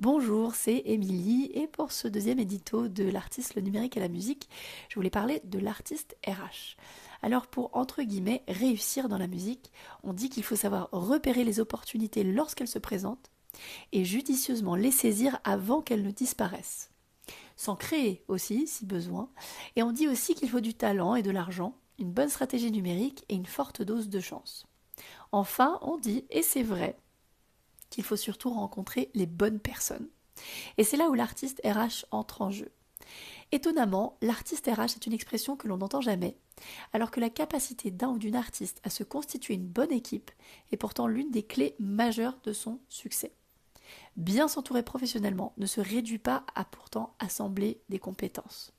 Bonjour, c'est Émilie et pour ce deuxième édito de l'artiste, le numérique et la musique, je voulais parler de l'artiste RH. Alors pour, entre guillemets, réussir dans la musique, on dit qu'il faut savoir repérer les opportunités lorsqu'elles se présentent et judicieusement les saisir avant qu'elles ne disparaissent. S'en créer aussi, si besoin, et on dit aussi qu'il faut du talent et de l'argent, une bonne stratégie numérique et une forte dose de chance. Enfin, on dit, et c'est vrai, qu'il faut surtout rencontrer les bonnes personnes. Et c'est là où l'artiste RH entre en jeu. Étonnamment, l'artiste RH est une expression que l'on n'entend jamais, alors que la capacité d'un ou d'une artiste à se constituer une bonne équipe est pourtant l'une des clés majeures de son succès. Bien s'entourer professionnellement ne se réduit pas à pourtant assembler des compétences.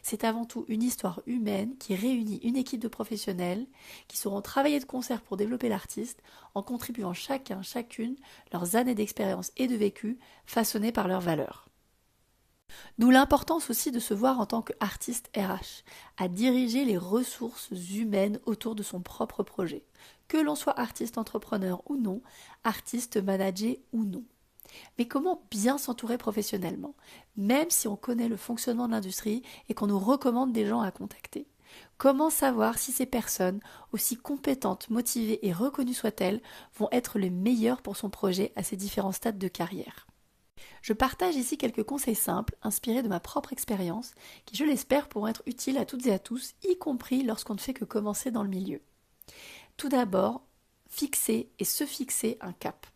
C'est avant tout une histoire humaine qui réunit une équipe de professionnels qui sauront travailler de concert pour développer l'artiste en contribuant chacune leurs années d'expérience et de vécu façonnées par leurs valeurs. D'où l'importance aussi de se voir en tant qu'artiste RH, à diriger les ressources humaines autour de son propre projet, que l'on soit artiste entrepreneur ou non, artiste managé ou non. Mais comment bien s'entourer professionnellement, même si on connaît le fonctionnement de l'industrie et qu'on nous recommande des gens à contacter? Comment savoir si ces personnes, aussi compétentes, motivées et reconnues soient-elles, vont être les meilleures pour son projet à ces différents stades de carrière? Je partage ici quelques conseils simples, inspirés de ma propre expérience, qui, je l'espère, pourront être utiles à toutes et à tous, y compris lorsqu'on ne fait que commencer dans le milieu. Tout d'abord, fixer et se fixer un cap.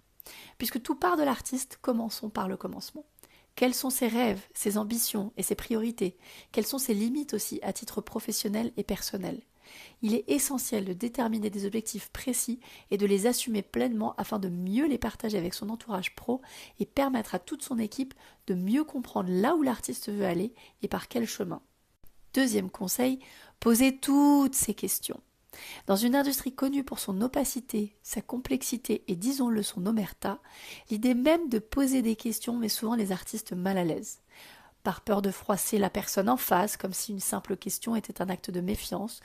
Puisque tout part de l'artiste, commençons par le commencement. Quels sont ses rêves, ses ambitions et ses priorités? Quelles sont ses limites aussi à titre professionnel et personnel? Il est essentiel de déterminer des objectifs précis et de les assumer pleinement afin de mieux les partager avec son entourage pro et permettre à toute son équipe de mieux comprendre là où l'artiste veut aller et par quel chemin. Deuxième conseil, posez toutes ces questions. Dans une industrie connue pour son opacité, sa complexité et disons-le son omerta, l'idée même de poser des questions met souvent les artistes mal à l'aise. Par peur de froisser la personne en face, comme si une simple question était un acte de méfiance,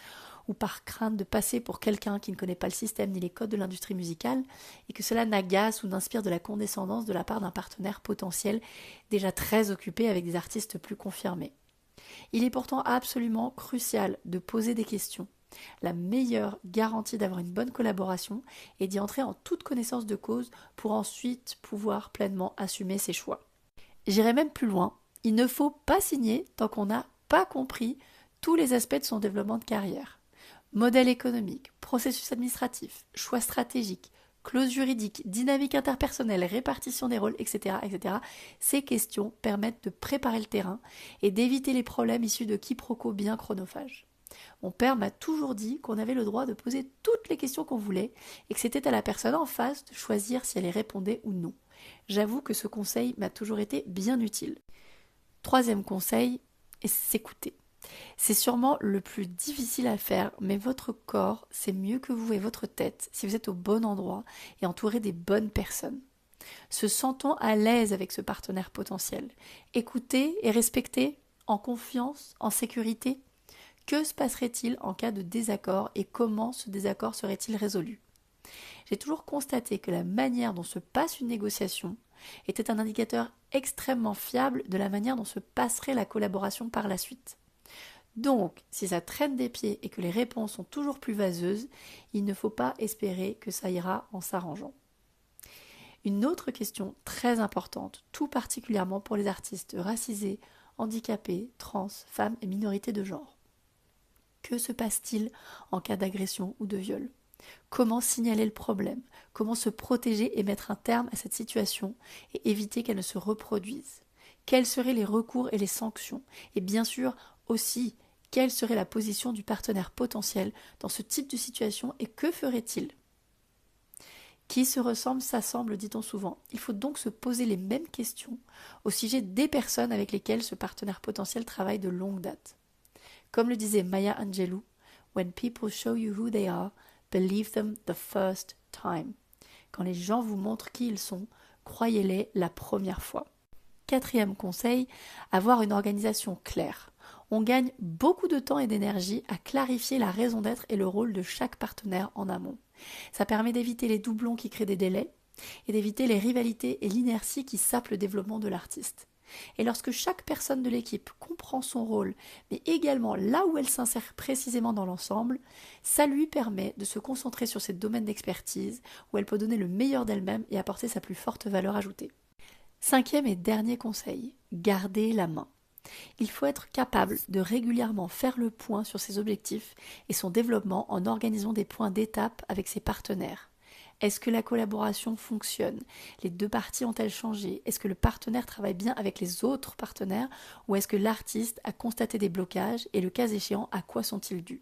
ou par crainte de passer pour quelqu'un qui ne connaît pas le système ni les codes de l'industrie musicale, et que cela n'agace ou n'inspire de la condescendance de la part d'un partenaire potentiel déjà très occupé avec des artistes plus confirmés. Il est pourtant absolument crucial de poser des questions. La meilleure garantie d'avoir une bonne collaboration est d'y entrer en toute connaissance de cause pour ensuite pouvoir pleinement assumer ses choix. J'irai même plus loin, il ne faut pas signer tant qu'on n'a pas compris tous les aspects de son développement de carrière. Modèle économique, processus administratif, choix stratégique, clauses juridiques, dynamique interpersonnelle, répartition des rôles, etc., etc. Ces questions permettent de préparer le terrain et d'éviter les problèmes issus de quiproquos bien chronophages. Mon père m'a toujours dit qu'on avait le droit de poser toutes les questions qu'on voulait et que c'était à la personne en face de choisir si elle y répondait ou non. J'avoue que ce conseil m'a toujours été bien utile. Troisième conseil, s'écouter. C'est sûrement le plus difficile à faire, mais votre corps sait mieux que vous et votre tête si vous êtes au bon endroit et entouré des bonnes personnes. Se sentons à l'aise avec ce partenaire potentiel. Écoutez et respectez, en confiance, en sécurité. Que se passerait-il en cas de désaccord et comment ce désaccord serait-il résolu? J'ai toujours constaté que la manière dont se passe une négociation était un indicateur extrêmement fiable de la manière dont se passerait la collaboration par la suite. Donc, si ça traîne des pieds et que les réponses sont toujours plus vaseuses, il ne faut pas espérer que ça ira en s'arrangeant. Une autre question très importante, tout particulièrement pour les artistes racisés, handicapés, trans, femmes et minorités de genre. Que se passe-t-il en cas d'agression ou de viol? Comment signaler le problème? Comment se protéger et mettre un terme à cette situation et éviter qu'elle ne se reproduise? Quels seraient les recours et les sanctions? Et bien sûr aussi, quelle serait la position du partenaire potentiel dans ce type de situation et que ferait-il? Qui se ressemble s'assemble, dit-on souvent. Il faut donc se poser les mêmes questions au sujet des personnes avec lesquelles ce partenaire potentiel travaille de longue date. Comme le disait Maya Angelou, When people show you who they are, believe them the first time. Quand les gens vous montrent qui ils sont, croyez-les la première fois. Quatrième conseil, avoir une organisation claire. On gagne beaucoup de temps et d'énergie à clarifier la raison d'être et le rôle de chaque partenaire en amont. Ça permet d'éviter les doublons qui créent des délais, et d'éviter les rivalités et l'inertie qui sapent le développement de l'artiste. Et lorsque chaque personne de l'équipe comprend son rôle, mais également là où elle s'insère précisément dans l'ensemble, ça lui permet de se concentrer sur ses domaines d'expertise, où elle peut donner le meilleur d'elle-même et apporter sa plus forte valeur ajoutée. 5e et dernier conseil, garder la main. Il faut être capable de régulièrement faire le point sur ses objectifs et son développement en organisant des points d'étape avec ses partenaires. Est-ce que la collaboration fonctionne? Les deux parties ont-elles changé? Est-ce que le partenaire travaille bien avec les autres partenaires? Ou est-ce que l'artiste a constaté des blocages et le cas échéant, à quoi sont-ils dus?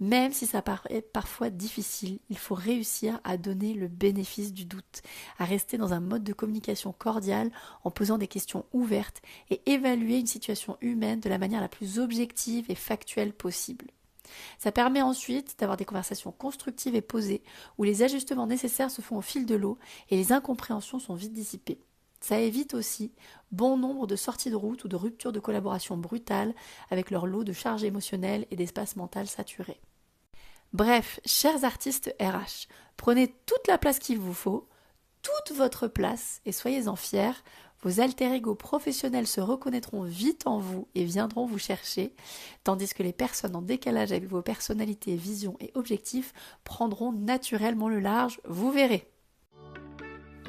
Même si ça paraît parfois difficile, il faut réussir à donner le bénéfice du doute, à rester dans un mode de communication cordial en posant des questions ouvertes et évaluer une situation humaine de la manière la plus objective et factuelle possible. Ça permet ensuite d'avoir des conversations constructives et posées où les ajustements nécessaires se font au fil de l'eau et les incompréhensions sont vite dissipées. Ça évite aussi bon nombre de sorties de route ou de ruptures de collaboration brutales avec leur lot de charges émotionnelles et d'espace mental saturé. Bref, chers artistes RH, prenez toute la place qu'il vous faut, toute votre place et soyez-en fiers. Vos alter-ego professionnels se reconnaîtront vite en vous et viendront vous chercher, tandis que les personnes en décalage avec vos personnalités, visions et objectifs prendront naturellement le large, vous verrez.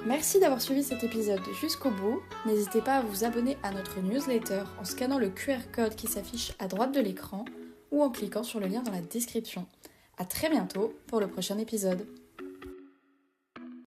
Merci d'avoir suivi cet épisode jusqu'au bout. N'hésitez pas à vous abonner à notre newsletter en scannant le QR code qui s'affiche à droite de l'écran ou en cliquant sur le lien dans la description. À très bientôt pour le prochain épisode.